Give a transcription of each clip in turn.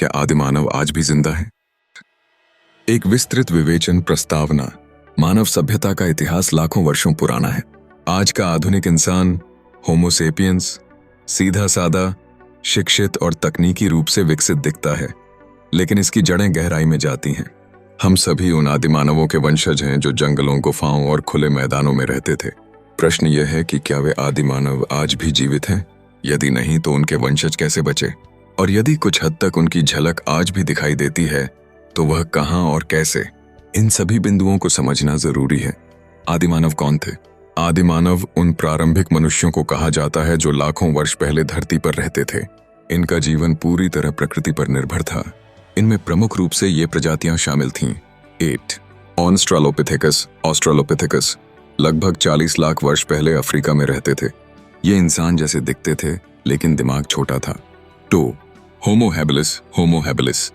क्या आदिमानव आज भी जिंदा है? एक विस्तृत विवेचन प्रस्तावना। मानव सभ्यता का इतिहास लाखों वर्षों पुराना है। आज का आधुनिक इंसान होमो सेपियंस सीधा सादा, शिक्षित और तकनीकी रूप से विकसित दिखता है, लेकिन इसकी जड़ें गहराई में जाती हैं। हम सभी उन आदिमानवों के वंशज हैं जो जंगलों, गुफाओं और खुले मैदानों में रहते थे। प्रश्न यह है कि क्या वे आदिमानव आज भी जीवित हैं? यदि नहीं, तो उनके वंशज कैसे बचे? और यदि कुछ हद तक उनकी झलक आज भी दिखाई देती है, तो वह कहां और कैसे? इन सभी बिंदुओं को समझना जरूरी है। आदिमानव कौन थे? आदिमानव उन प्रारंभिक मनुष्यों को कहा जाता है जो लाखों वर्ष पहले धरती पर रहते थे। इनका जीवन पूरी तरह प्रकृति पर निर्भर था। इनमें प्रमुख रूप से ये प्रजातियां शामिल थीं। 8 ऑस्ट्रालोपिथेकस। ऑस्ट्रालोपिथेकस लगभग 40 लाख वर्ष पहले अफ्रीका में रहते थे। ये इंसान जैसे दिखते थे, लेकिन दिमाग छोटा था। 2 होमो हैबिलिस। होमो हैबिलिस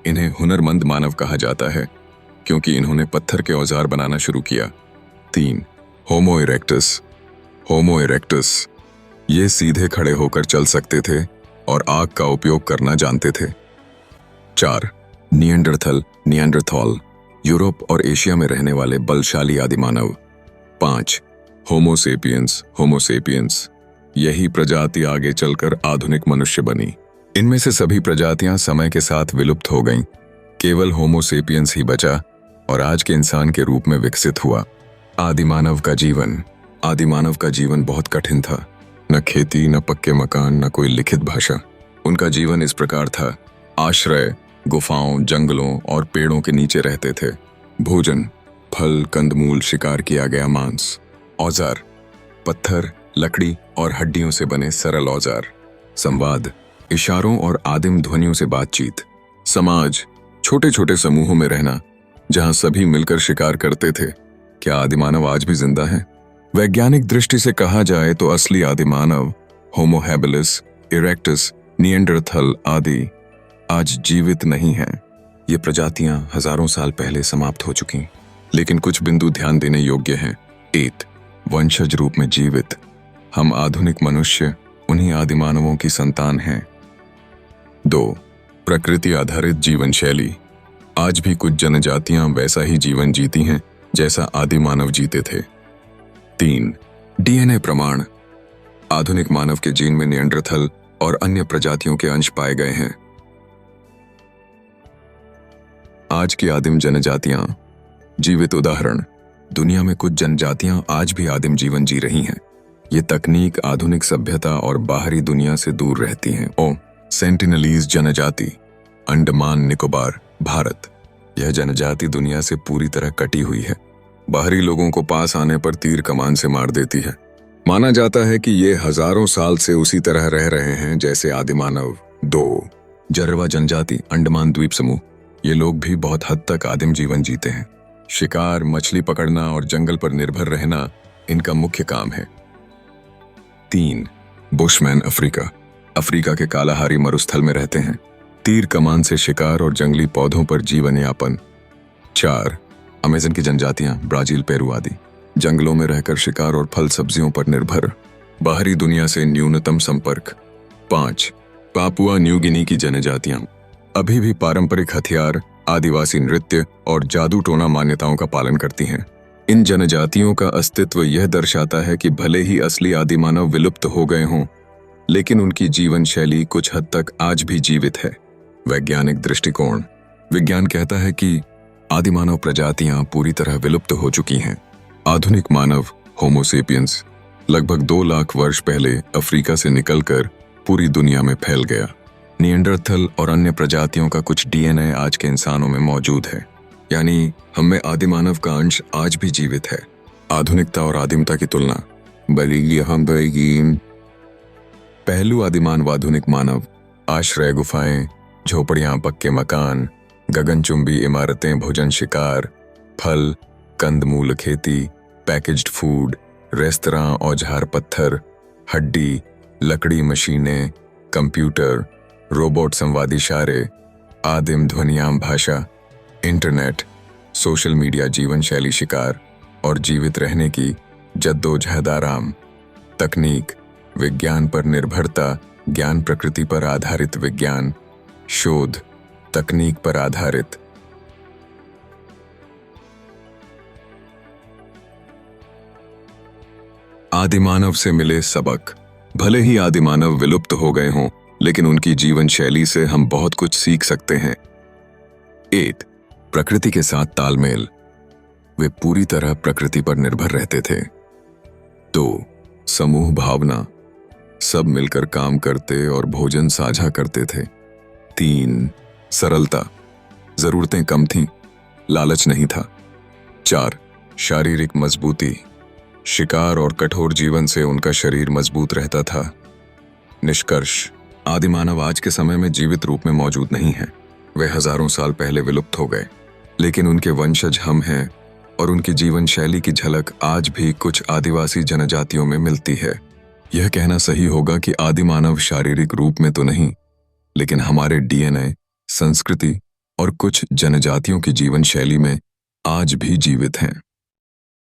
इन्हें हुनरमंद मानव कहा जाता है, क्योंकि इन्होंने पत्थर के औजार बनाना शुरू किया। 3 होमो इरेक्टस। होमो इरेक्टस ये सीधे खड़े होकर चल सकते थे और आग का उपयोग करना जानते थे। 4 निएंडरथल। निएंडरथॉल यूरोप और एशिया में रहने वाले बलशाली आदिमानव। 5 होमो सेपियंस। होमो सेपियंस यही प्रजाति आगे चलकर आधुनिक मनुष्य बनी। इनमें से सभी प्रजातियां समय के साथ विलुप्त हो गईं। केवल होमो सेपियंस ही बचा और आज के इंसान के रूप में विकसित हुआ। आदिमानव का जीवन। आदिमानव का जीवन बहुत कठिन था। न खेती, न पक्के मकान, न कोई लिखित भाषा। उनका जीवन इस प्रकार था। आश्रय गुफाओं, जंगलों और पेड़ों के नीचे रहते थे। भोजन फल, कंदमूल, शिकार किया गया मांस। औजार पत्थर, लकड़ी और हड्डियों से बने सरल औजार। संवाद इशारों और आदिम ध्वनियों से बातचीत। समाज छोटे छोटे समूहों में रहना, जहां सभी मिलकर शिकार करते थे। क्या आदिमानव आज भी जिंदा है? वैज्ञानिक दृष्टि से कहा जाए तो असली आदिमानव होमो हैबिलिस, इरेक्टस, निएंडरथल आदि आज जीवित नहीं हैं। ये प्रजातियां हजारों साल पहले समाप्त हो चुकी, लेकिन कुछ बिंदु ध्यान देने योग्य हैं। 8 वंशज रूप में जीवित। हम आधुनिक मनुष्य उन्हीं आदिमानवों की संतान हैं। 2 प्रकृति आधारित जीवन शैली। आज भी कुछ जनजातियां वैसा ही जीवन जीती हैं जैसा आदिमानव जीते थे। 3 डीएनए प्रमाण। आधुनिक मानव के जीन में निएंडरथल और अन्य प्रजातियों के अंश पाए गए हैं। आज की आदिम जनजातियां जीवित उदाहरण। दुनिया में कुछ जनजातियां आज भी आदिम जीवन जी रही हैं। ये तकनीक, आधुनिक सभ्यता और बाहरी दुनिया से दूर रहती हैं। सेंटिनलीज जनजाति, अंडमान निकोबार, भारत। यह जनजाति दुनिया से पूरी तरह कटी हुई है। बाहरी लोगों को पास आने पर तीर कमान से मार देती है। माना जाता है कि ये हजारों साल से उसी तरह रह रहे हैं जैसे आदिमानव। 2 जरवा जनजाति, अंडमान द्वीप समूह। ये लोग भी बहुत हद तक आदिम जीवन जीते हैं। शिकार, मछली पकड़ना और जंगल पर निर्भर रहना इनका मुख्य काम है। 3 बुशमैन, अफ्रीका। अफ्रीका के कालाहारी मरुस्थल में रहते हैं। तीर कमान से शिकार और जंगली पौधों पर जीवन यापन। 4 अमेज़न की जनजातियां, ब्राजील, पेरू आदि। जंगलों में रहकर शिकार और फल सब्जियों पर निर्भर। बाहरी दुनिया से न्यूनतम संपर्क। 5 पापुआ न्यू गिनी की जनजातियां। अभी भी पारंपरिक हथियार, आदिवासी नृत्य और जादू टोना मान्यताओं का पालन करती हैं। इन जनजातियों का अस्तित्व यह दर्शाता है कि भले ही असली आदिमानव विलुप्त हो गए हों, लेकिन उनकी जीवन शैली कुछ हद तक आज भी जीवित है। वैज्ञानिक दृष्टिकोण। विज्ञान कहता है कि आदिमानव प्रजातियां पूरी तरह विलुप्त हो चुकी हैं। आधुनिक मानव होमो सेपियंस लगभग 2 लाख वर्ष पहले अफ्रीका से निकलकर पूरी दुनिया में फैल गया। निएंडरथल और अन्य प्रजातियों का कुछ डीएनए आज के इंसानों में मौजूद है, यानी हमें आदिमानव का अंश आज भी जीवित है। आधुनिकता और आदिमता की तुलना। पहलू आदिमान व आधुनिक मानव। आश्रय गुफाएं, झोपड़ियां, पक्के मकान, गगनचुंबी इमारतें, भोजन, शिकार, फल, कंदमूल, खेती, पैकेज्ड फूड, रेस्तरां, औजार, पत्थर, हड्डी, लकड़ी, मशीनें, कंप्यूटर, रोबोट, संवादी इशारे, आदिम ध्वनियाम भाषा, इंटरनेट, सोशल मीडिया, जीवन शैली, शिकार और जीवित रहने की जद्दोजहद, आराम, तकनीक, विज्ञान पर निर्भरता, ज्ञान, प्रकृति पर आधारित विज्ञान, शोध, तकनीक पर आधारित। आदिमानव से मिले सबक। भले ही आदिमानव विलुप्त हो गए हों, लेकिन उनकी जीवन शैली से हम बहुत कुछ सीख सकते हैं। 8. प्रकृति के साथ तालमेल। वे पूरी तरह प्रकृति पर निर्भर रहते थे। 2. समूह भावना। सब मिलकर काम करते और भोजन साझा करते थे। 3. सरलता। जरूरतें कम थीं, लालच नहीं था। 4. शारीरिक मजबूती। शिकार और कठोर जीवन से उनका शरीर मजबूत रहता था। निष्कर्ष, आदिमानव आज के समय में जीवित रूप में मौजूद नहीं है। वे हजारों साल पहले विलुप्त हो गए, लेकिन उनके वंशज हम हैं और उनकी जीवन शैली की झलक आज भी कुछ आदिवासी जनजातियों में मिलती है। यह कहना सही होगा कि आदिमानव शारीरिक रूप में तो नहीं, लेकिन हमारे डीएनए, संस्कृति और कुछ जनजातियों की जीवन शैली में आज भी जीवित हैं।